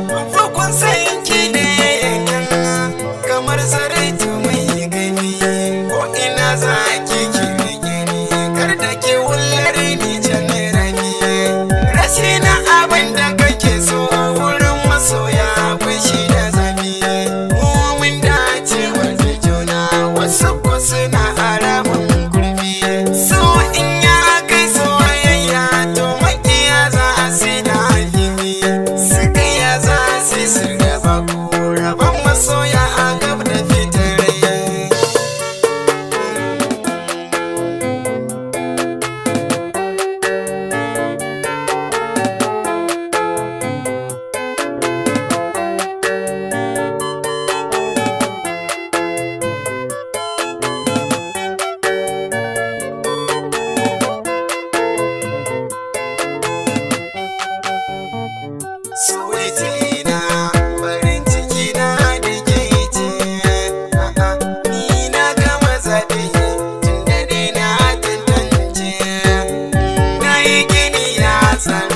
Fakon sanki ne yankan kamar sarauta mai gani, ko ina za ki rike ni, kar da ke wullar ni can rani. Rashi na abin da kake so wurin masoya fushi da zafi. Mun dace wata juna, wasu ko suna haramun gurbi. So in ya kai soyayya to makiya za su da habibi. Suka ya za su raba ku, raban masoya a gab da fitar rai. Sweetie na, farin ciki na da ke ce, ni na gama zaɓe tun da dai na tantance. Na yi gini ya tsara